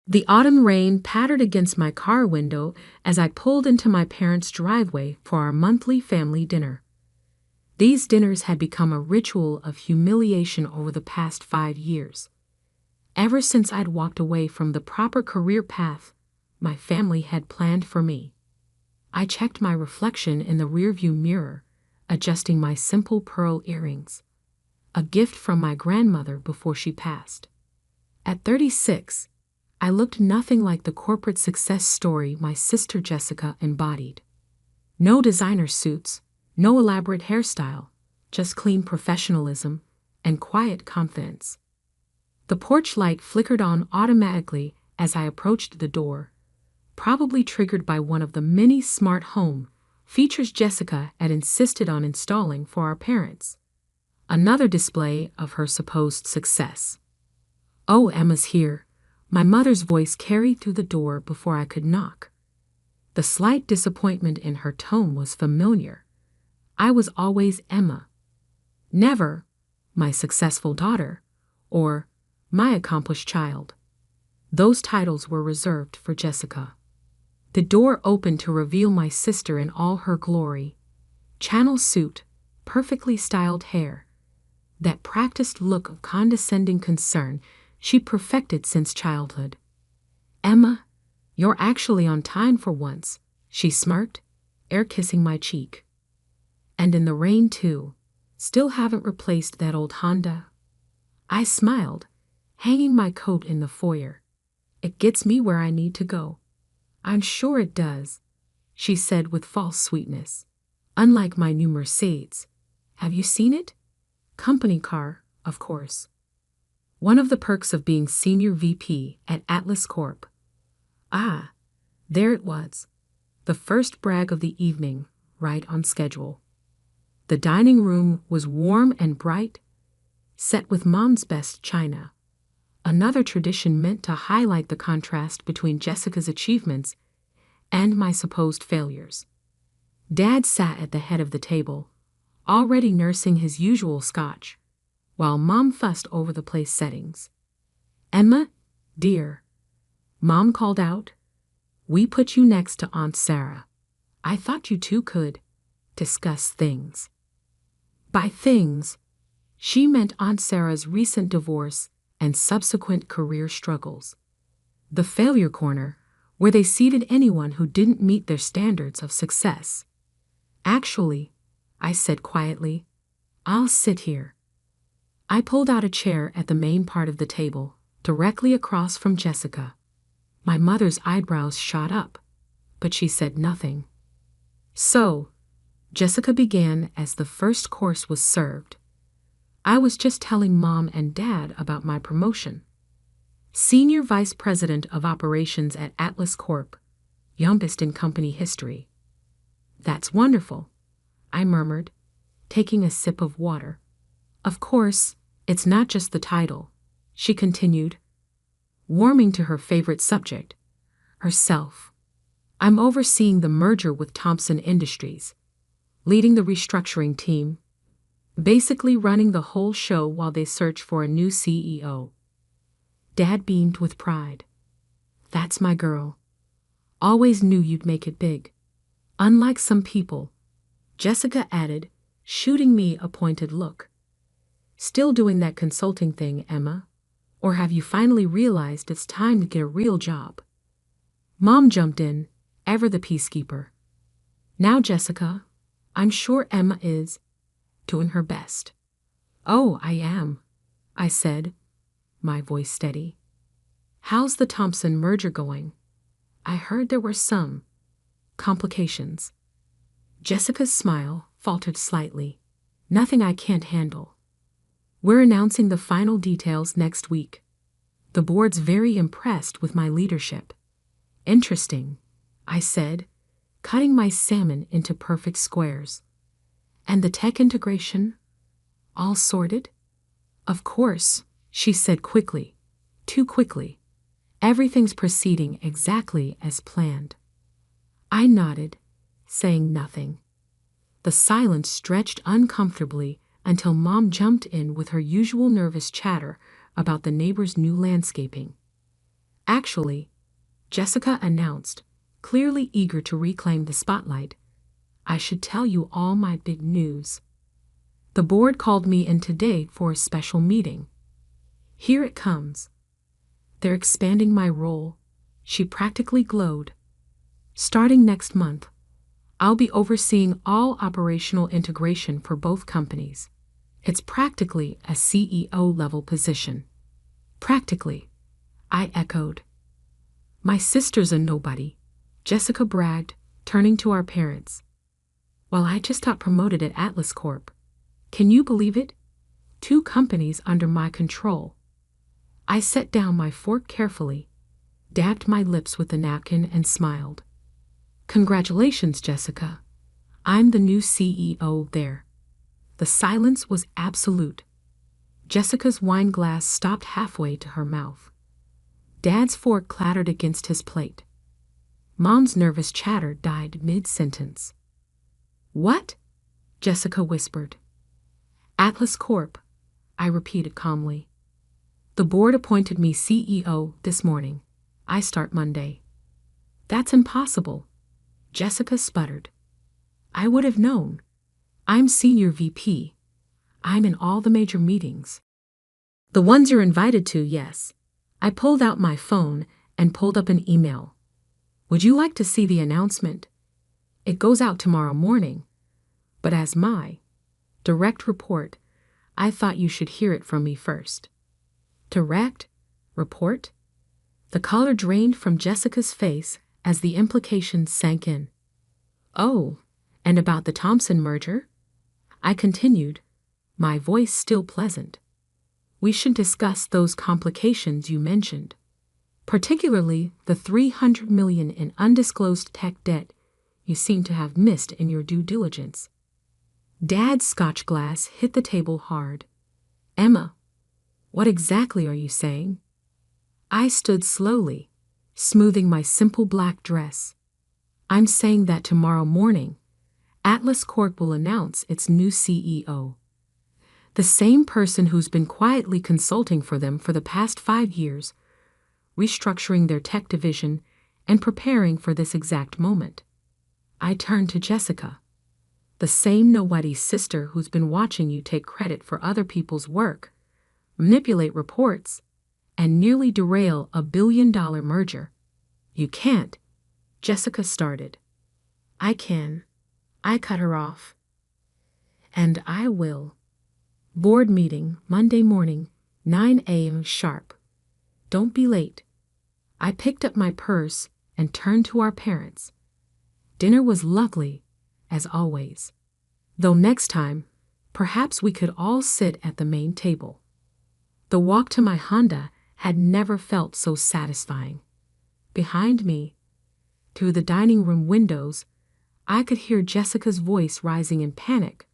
The autumn rain pattered against my car window as I pulled into my parents' driveway for our monthly family dinner. These dinners had become a ritual of humiliation over the past 5 years. Ever since I'd walked away from the proper career path my family had planned for me. I checked my reflection in the rearview mirror, adjusting my simple pearl earrings, a gift from my grandmother before she passed. At 36, I looked nothing like the corporate success story my sister Jessica embodied. No designer suits, no elaborate hairstyle, just clean professionalism and quiet confidence. The porch light flickered on automatically as I approached the door, probably triggered by one of the many smart home features Jessica had insisted on installing for our parents. Another display of her supposed success. "Oh, Emma's here," my mother's voice carried through the door before I could knock. The slight disappointment in her tone was familiar. I was always Emma. Never my successful daughter or my accomplished child. Those titles were reserved for Jessica. The door opened to reveal my sister in all her glory. Channel suit, perfectly styled hair. That practiced look of condescending concern she perfected since childhood. "Emma, you're actually on time for once," she smirked, air-kissing my cheek. "And in the rain, too. Still haven't replaced that old Honda?" I smiled, hanging my coat in the foyer. "It gets me where I need to go." "I'm sure it does," she said with false sweetness. "Unlike my new Mercedes. Have you seen it? Company car, of course. One of the perks of being senior VP at Atlas Corp." Ah, there it was. The first brag of the evening, right on schedule. The dining room was warm and bright, set with Mom's best china. Another tradition meant to highlight the contrast between Jessica's achievements and my supposed failures. Dad sat at the head of the table, already nursing his usual scotch, while Mom fussed over the place settings. "Emma, dear," Mom called out, "we put you next to Aunt Sarah. I thought you two could discuss things." By things, she meant Aunt Sarah's recent divorce and subsequent career struggles. The failure corner, where they seated anyone who didn't meet their standards of success. "Actually," I said quietly, "I'll sit here." I pulled out a chair at the main part of the table, directly across from Jessica. My mother's eyebrows shot up, but she said nothing. "So," Jessica began as the first course was served. "I was just telling Mom and Dad about my promotion. Senior Vice President of Operations at Atlas Corp, youngest in company history." "That's wonderful," I murmured, taking a sip of water. "Of course, it's not just the title," she continued, warming to her favorite subject, herself. "I'm overseeing the merger with Thompson Industries, leading the restructuring team, basically running the whole show while they search for a new CEO. Dad beamed with pride. "That's my girl. Always knew you'd make it big. Unlike some people," Jessica added, shooting me a pointed look. "Still doing that consulting thing, Emma? Or have you finally realized it's time to get a real job?" Mom jumped in, ever the peacekeeper. "Now, Jessica, I'm sure Emma is doing her best." "Oh, I am," I said, my voice steady. "How's the Thompson merger going? I heard there were some complications." Jessica's smile faltered slightly. "Nothing I can't handle. We're announcing the final details next week. The board's very impressed with my leadership." "Interesting," I said, cutting my salmon into perfect squares. "And the tech integration? All sorted?" "Of course," she said quickly. Too quickly. "Everything's proceeding exactly as planned." I nodded, saying nothing. The silence stretched uncomfortably until Mom jumped in with her usual nervous chatter about the neighbor's new landscaping. Actually, Jessica announced, clearly eager to reclaim the spotlight, I should tell you all my big news. The board called me in today for a special meeting. Here it comes. They're expanding my role. She practically glowed. Starting next month, I'll be overseeing all operational integration for both companies. It's practically a CEO-level position. Practically, I echoed. My sister's a nobody, Jessica bragged, turning to our parents. Well, I just got promoted at Atlas Corp. Can you believe it? 2 companies under my control. I set down my fork carefully, dabbed my lips with a napkin and smiled. Congratulations, Jessica. I'm the new CEO there. The silence was absolute. Jessica's wine glass stopped halfway to her mouth. Dad's fork clattered against his plate. Mom's nervous chatter died mid-sentence. What? Jessica whispered. Atlas Corp, I repeated calmly. The board appointed me CEO this morning. I start Monday. That's impossible, Jessica sputtered. I would have known. I'm senior VP. I'm in all the major meetings. The ones you're invited to, yes. I pulled out my phone and pulled up an email. Would you like to see the announcement? It goes out tomorrow morning. But as my direct report, I thought you should hear it from me first. Direct report? The color drained from Jessica's face as the implications sank in. Oh, and about the Thompson merger? I continued, my voice still pleasant. We should discuss those complications you mentioned, particularly the $300 million in undisclosed tech debt you seem to have missed in your due diligence. Dad's scotch glass hit the table hard. Emma, what exactly are you saying? I stood slowly, smoothing my simple black dress. I'm saying that tomorrow morning, Atlas Corp will announce its new CEO. The same person who's been quietly consulting for them for the past 5 years, restructuring their tech division and preparing for this exact moment. I turned to Jessica. The same nobody's sister who's been watching you take credit for other people's work, manipulate reports, and nearly derail a billion-dollar merger. You can't, Jessica started. I can. I cut her off. And I will. Board meeting, Monday morning, 9 a.m. sharp. Don't be late. I picked up my purse and turned to our parents. Dinner was lovely, as always. Though next time, perhaps we could all sit at the main table. The walk to my Honda had never felt so satisfying. Behind me, through the dining room windows, I could hear Jessica's voice rising in panic,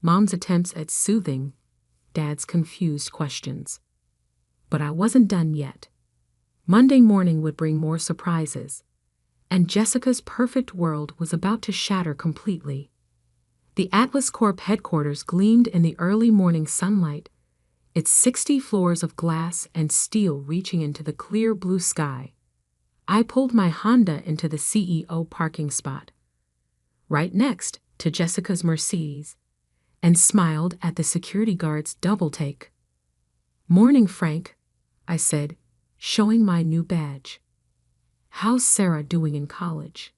Mom's attempts at soothing, Dad's confused questions. But I wasn't done yet. Monday morning would bring more surprises, and Jessica's perfect world was about to shatter completely. The Atlas Corp headquarters gleamed in the early morning sunlight, its 60 floors of glass and steel reaching into the clear blue sky. I pulled my Honda into the CEO parking spot, right next to Jessica's Mercedes, and smiled at the security guard's double take. Morning, Frank, I said, showing my new badge. How's Sarah doing in college?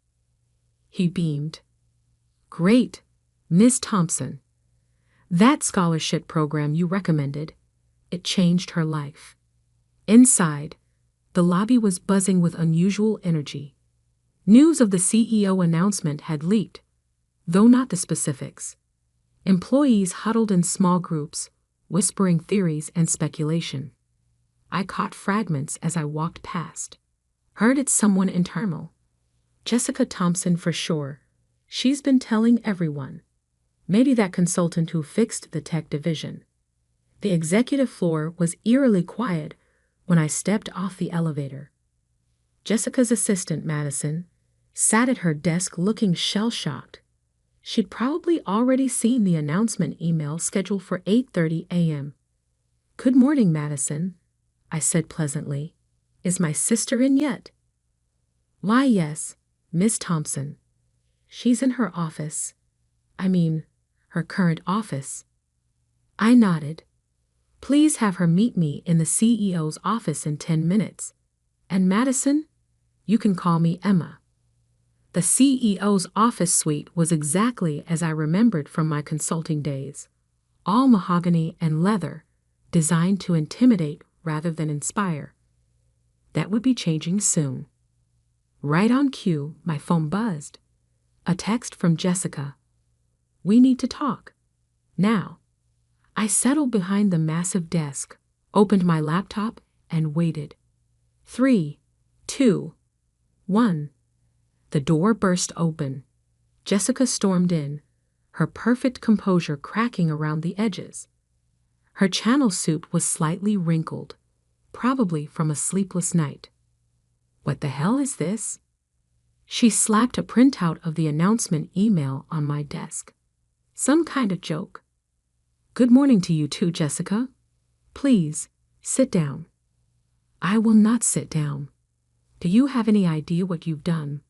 He beamed. Great, Miss Thompson. That scholarship program you recommended, it changed her life. Inside, the lobby was buzzing with unusual energy. News of the CEO announcement had leaked, though not the specifics. Employees huddled in small groups, whispering theories and speculation. I caught fragments as I walked past. Heard it's someone internal. Jessica Thompson for sure. She's been telling everyone. Maybe that consultant who fixed the tech division. The executive floor was eerily quiet when I stepped off the elevator. Jessica's assistant, Madison, sat at her desk looking shell-shocked. She'd probably already seen the announcement email scheduled for 8:30 a.m. Good morning, Madison, I said pleasantly. Is my sister in yet? Why, yes, Miss Thompson. She's in her office. I mean, her current office. I nodded. Please have her meet me in the CEO's office in 10 minutes. And Madison, you can call me Emma. The CEO's office suite was exactly as I remembered from my consulting days, all mahogany and leather, designed to intimidate rather than inspire. That would be changing soon. Right on cue, my phone buzzed. A text from Jessica. We need to talk. Now. I settled behind the massive desk, opened my laptop, and waited. 3, 2, 1. The door burst open. Jessica stormed in, her perfect composure cracking around the edges. Her channel suit was slightly wrinkled, probably from a sleepless night. What the hell is this? She slapped a printout of the announcement email on my desk. Some kind of joke. Good morning to you too, Jessica. Please, sit down. I will not sit down. Do you have any idea what you've done?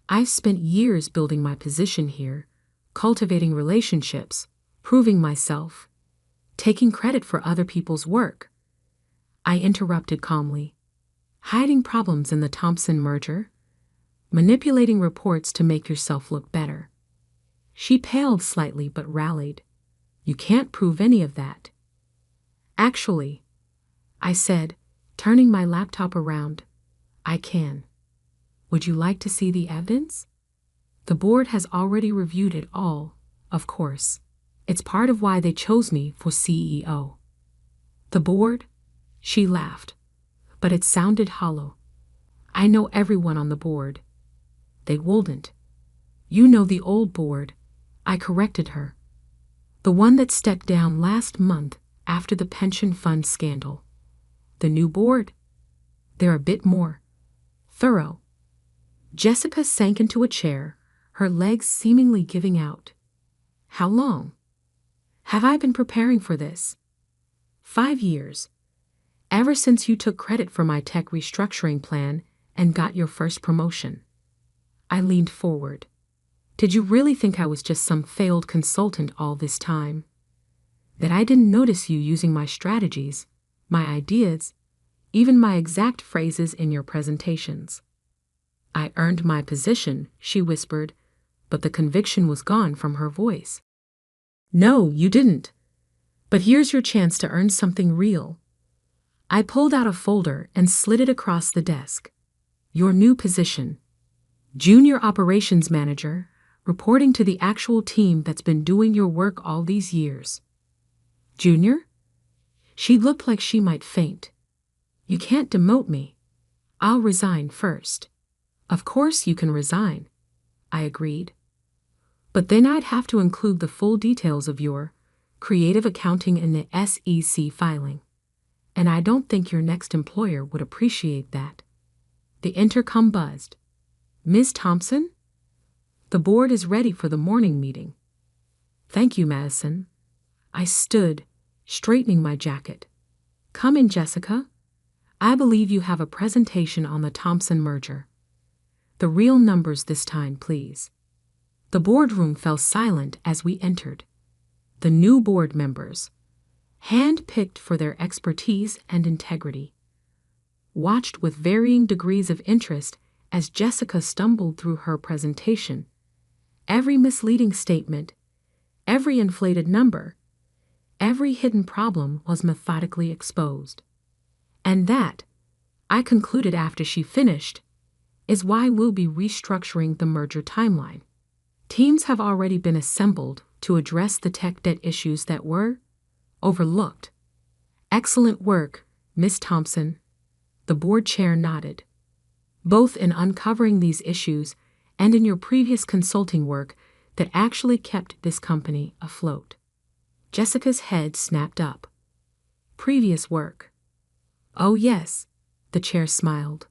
I've spent years building my position here, cultivating relationships, proving myself, taking credit for other people's work. I interrupted calmly. Hiding problems in the Thompson merger? Manipulating reports to make yourself look better. She paled slightly but rallied. You can't prove any of that. Actually, I said, turning my laptop around, I can. Would you like to see the evidence? The board has already reviewed it all, of course. It's part of why they chose me for CEO. The board? She laughed, but it sounded hollow. I know everyone on the board. They wouldn't. You know the old board. I corrected her. The one that stepped down last month after the pension fund scandal. The new board? They're a bit more thorough. Jessica sank into a chair, her legs seemingly giving out. How long have I been preparing for this? 5 years. Ever since you took credit for my tech restructuring plan and got your first promotion. I leaned forward. Did you really think I was just some failed consultant all this time? That I didn't notice you using my strategies, my ideas, even my exact phrases in your presentations? I earned my position, she whispered, but the conviction was gone from her voice. No, you didn't. But here's your chance to earn something real. I pulled out a folder and slid it across the desk. Your new position. Junior Operations Manager, reporting to the actual team that's been doing your work all these years. Junior? She looked like she might faint. You can't demote me. I'll resign first. Of course you can resign, I agreed. But then I'd have to include the full details of your creative accounting in the SEC filing. And I don't think your next employer would appreciate that. The intercom buzzed. Ms. Thompson? The board is ready for the morning meeting. Thank you, Madison. I stood, straightening my jacket. Come in, Jessica. I believe you have a presentation on the Thompson merger. The real numbers this time, please. The boardroom fell silent as we entered. The new board members, hand-picked for their expertise and integrity, watched with varying degrees of interest as Jessica stumbled through her presentation. Every misleading statement, every inflated number, every hidden problem was methodically exposed. And that, I concluded after she finished, is why we'll be restructuring the merger timeline. Teams have already been assembled to address the tech debt issues that were overlooked. Excellent work, Ms. Thompson. The board chair nodded. Both in uncovering these issues and in your previous consulting work that actually kept this company afloat. Jessica's head snapped up. Previous work. Oh yes, the chair smiled.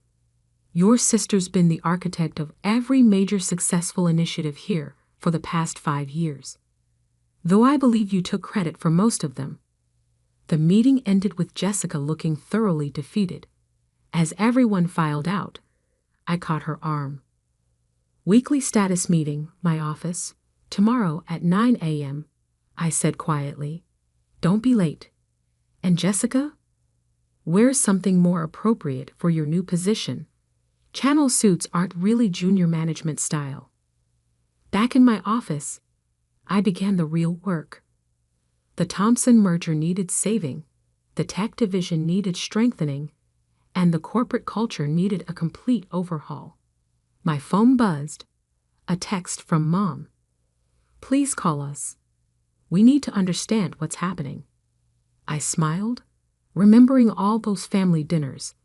Your sister's been the architect of every major successful initiative here for the past 5 years. Though I believe you took credit for most of them. The meeting ended with Jessica looking thoroughly defeated, As everyone filed out, I caught her arm. "Weekly status meeting, my office, tomorrow at 9 a.m., I said quietly. "Don't be late. And Jessica, wear something more appropriate for your new position. Channel suits aren't really junior management style." Back in my office, I began the real work. The Thompson merger needed saving, the tech division needed strengthening, and the corporate culture needed a complete overhaul. My phone buzzed. A text from Mom. "Please call us. We need to understand what's happening." I smiled, remembering all those family dinners,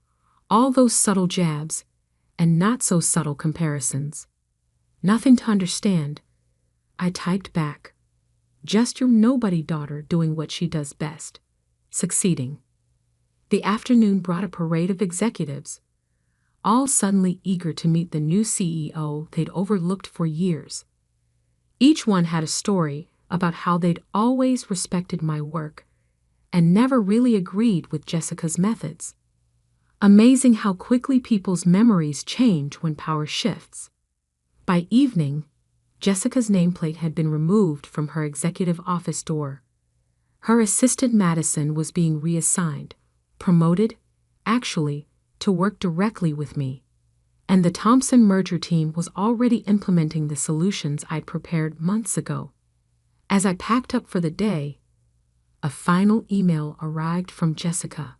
all those subtle jabs, and not so subtle comparisons. "Nothing to understand," I typed back. "Just your nobody daughter doing what she does best, succeeding." The afternoon brought a parade of executives, all suddenly eager to meet the new CEO they'd overlooked for years. Each one had a story about how they'd always respected my work and never really agreed with Jessica's methods. Amazing how quickly people's memories change when power shifts. By evening, Jessica's nameplate had been removed from her executive office door. Her assistant Madison was being reassigned, promoted, actually, to work directly with me. And the Thompson merger team was already implementing the solutions I'd prepared months ago. As I packed up for the day, a final email arrived from Jessica.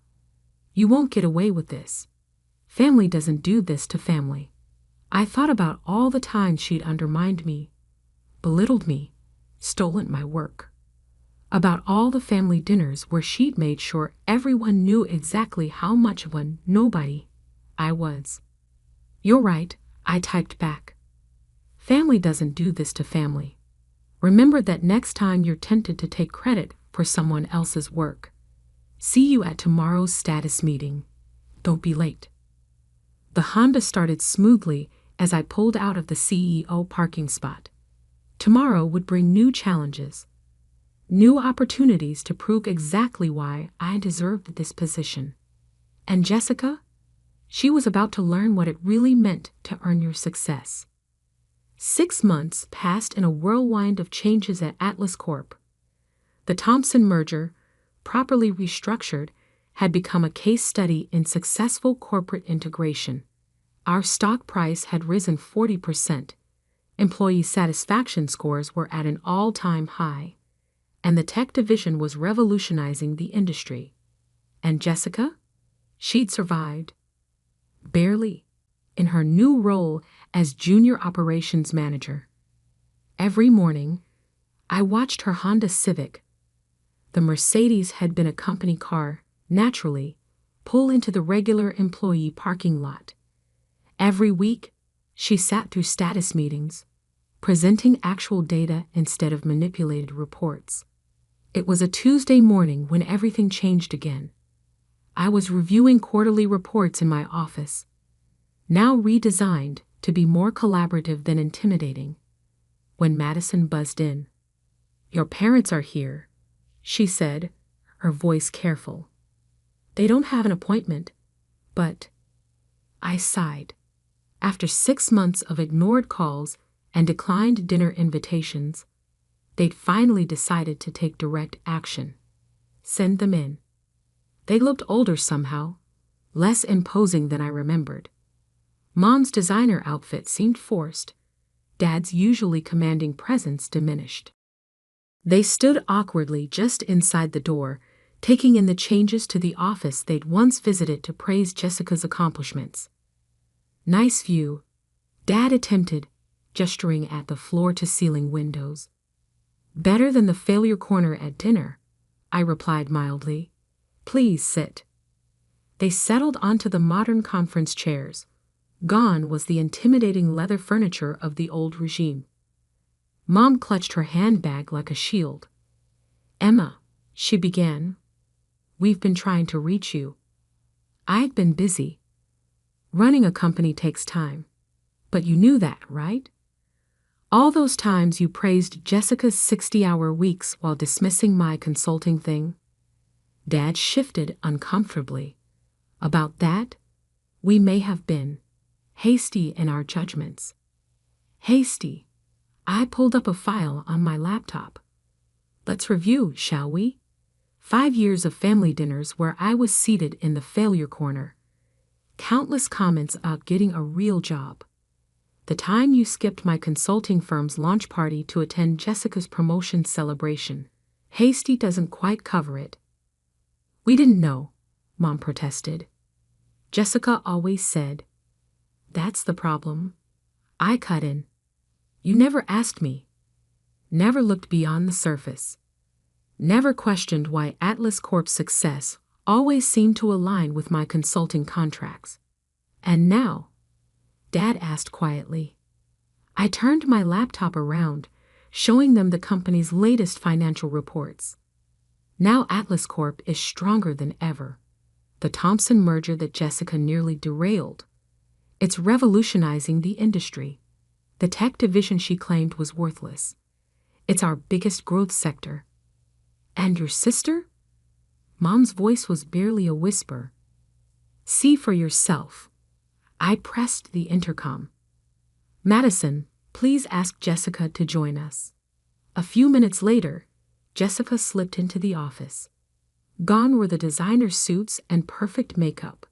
"You won't get away with this. Family doesn't do this to family." I thought about all the times she'd undermined me, belittled me, stolen my work. About all the family dinners where she'd made sure everyone knew exactly how much of a nobody I was. "You're right," I typed back. "Family doesn't do this to family. Remember that next time you're tempted to take credit for someone else's work. See you at tomorrow's status meeting. Don't be late." The Honda started smoothly as I pulled out of the CEO parking spot. Tomorrow would bring new challenges, new opportunities to prove exactly why I deserved this position. And Jessica? She was about to learn what it really meant to earn your success. 6 months passed in a whirlwind of changes at Atlas Corp. The Thompson merger, properly restructured, had become a case study in successful corporate integration. Our stock price had risen 40%, employee satisfaction scores were at an all-time high, and the tech division was revolutionizing the industry. And Jessica? She'd survived. Barely, in her new role as junior operations manager. Every morning, I watched her Honda Civic. The Mercedes had been a company car, naturally, pull into the regular employee parking lot. Every week, she sat through status meetings, presenting actual data instead of manipulated reports. It was a Tuesday morning when everything changed again. I was reviewing quarterly reports in my office, now redesigned to be more collaborative than intimidating, when Madison buzzed in. "Your parents are here," she said, her voice careful. "They don't have an appointment, but—" I sighed. After 6 months of ignored calls and declined dinner invitations, they'd finally decided to take direct action. Send them in. They looked older somehow, less imposing than I remembered. Mom's designer outfit seemed forced. Dad's usually commanding presence diminished. They stood awkwardly just inside the door, taking in the changes to the office they'd once visited to praise Jessica's accomplishments. "Nice view," Dad attempted, gesturing at the floor-to-ceiling windows. "Better than the failure corner at dinner," I replied mildly. "Please sit." They settled onto the modern conference chairs. Gone was the intimidating leather furniture of the old regime. Mom clutched her handbag like a shield. "Emma," she began, "we've been trying to reach you." I'd been busy. Running a company takes time. But you knew that, right? All those times you praised Jessica's 60-hour weeks while dismissing my consulting thing. Dad shifted uncomfortably. "About that? We may have been hasty in our judgments. Hasty. I pulled up a file on my laptop. Let's review, shall we? 5 years of family dinners where I was seated in the failure corner. Countless comments about getting a real job. The time you skipped my consulting firm's launch party to attend Jessica's promotion celebration. Hasty doesn't quite cover it. We didn't know, Mom protested. Jessica always said. That's the problem. I cut in. You never asked me. Never looked beyond the surface. Never questioned why Atlas Corp's success always seemed to align with my consulting contracts. And now, Dad asked quietly. I turned my laptop around, showing them the company's latest financial reports. Now Atlas Corp is stronger than ever. The Thompson merger that Jessica nearly derailed. It's revolutionizing the industry. The tech division she claimed was worthless. It's our biggest growth sector. And your sister? Mom's voice was barely a whisper. See for yourself. I pressed the intercom. Madison, please ask Jessica to join us. A few minutes later, Jessica slipped into the office. Gone were the designer suits and perfect makeup.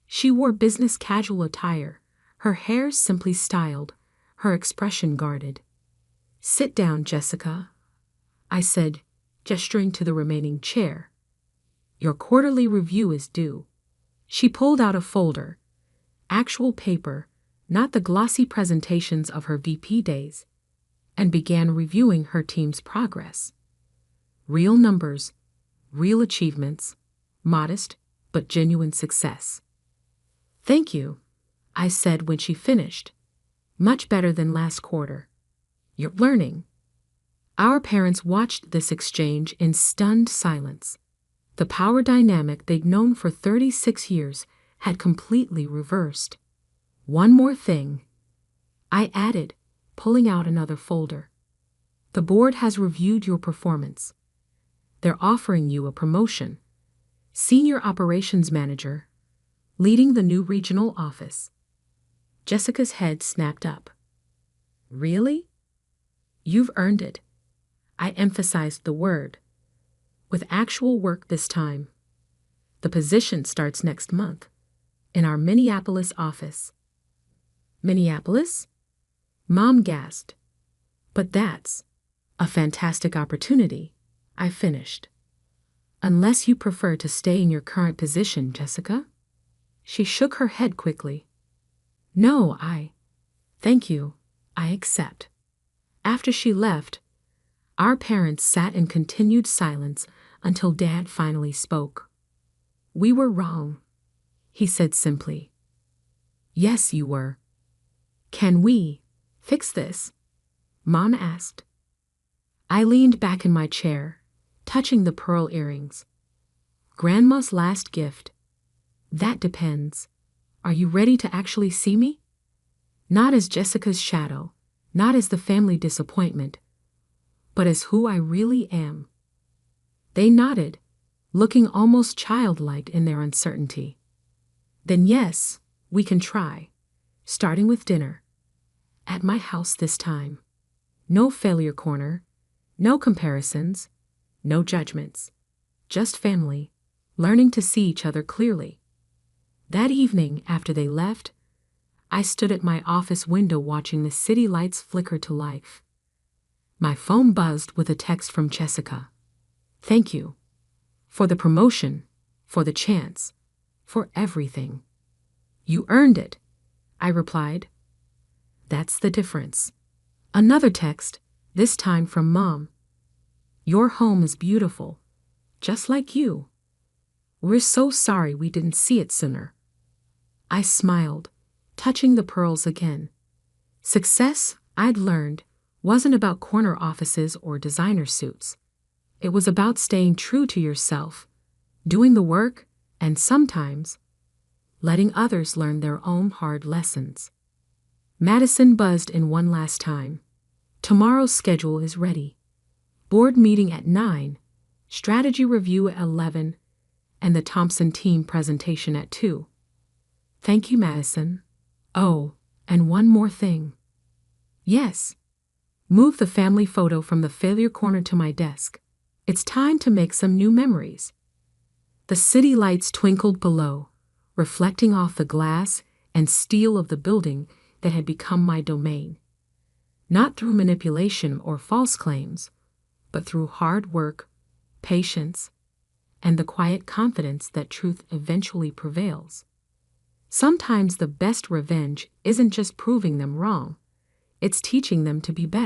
She wore business casual attire, her hair simply styled, her expression guarded. Sit down, Jessica, I said, gesturing to the remaining chair. Your quarterly review is due. She pulled out a folder. Actual paper, not the glossy presentations of her VP days, and began reviewing her team's progress. Real numbers, real achievements, modest but genuine success. Thank you, I said when she finished. Much better than last quarter. You're learning. Our parents watched this exchange in stunned silence. The power dynamic they'd known for 36 years had completely reversed. One more thing, I added, pulling out another folder. The board has reviewed your performance. They're offering you a promotion. Senior Operations Manager, leading the new regional office. Jessica's head snapped up. Really? You've earned it. I emphasized the word. With actual work this time. The position starts next month, in our Minneapolis office. Minneapolis? Mom gasped. But that's a fantastic opportunity, I finished. Unless you prefer to stay in your current position, Jessica? She shook her head quickly. No, thank you, I accept. After she left, our parents sat in continued silence until Dad finally spoke. We were wrong, he said simply. Yes, you were. Can we fix this? Mom asked. I leaned back in my chair, touching the pearl earrings. Grandma's last gift. That depends. Are you ready to actually see me? Not as Jessica's shadow, not as the family disappointment, but as who I really am. They nodded, looking almost childlike in their uncertainty. Then yes, we can try, starting with dinner. At my house this time. No failure corner, no comparisons, no judgments. Just family, learning to see each other clearly. That evening, after they left, I stood at my office window watching the city lights flicker to life. My phone buzzed with a text from Jessica. Thank you. For the promotion, for the chance, for everything. You earned it, I replied. That's the difference. Another text, this time from Mom. Your home is beautiful, just like you. We're so sorry we didn't see it sooner. I smiled, touching the pearls again. Success, I'd learned, wasn't about corner offices or designer suits. It was about staying true to yourself, doing the work, and sometimes letting others learn their own hard lessons. Madison buzzed in one last time. Tomorrow's schedule is ready. Board meeting at 9, strategy review at 11, and the Thompson team presentation at 2. Thank you, Madison. Oh, and one more thing. Yes. Move the family photo from the failure corner to my desk. It's time to make some new memories. The city lights twinkled below, reflecting off the glass and steel of the building that had become my domain. Not through manipulation or false claims, but through hard work, patience, and the quiet confidence that truth eventually prevails. Sometimes the best revenge isn't just proving them wrong, it's teaching them to be better.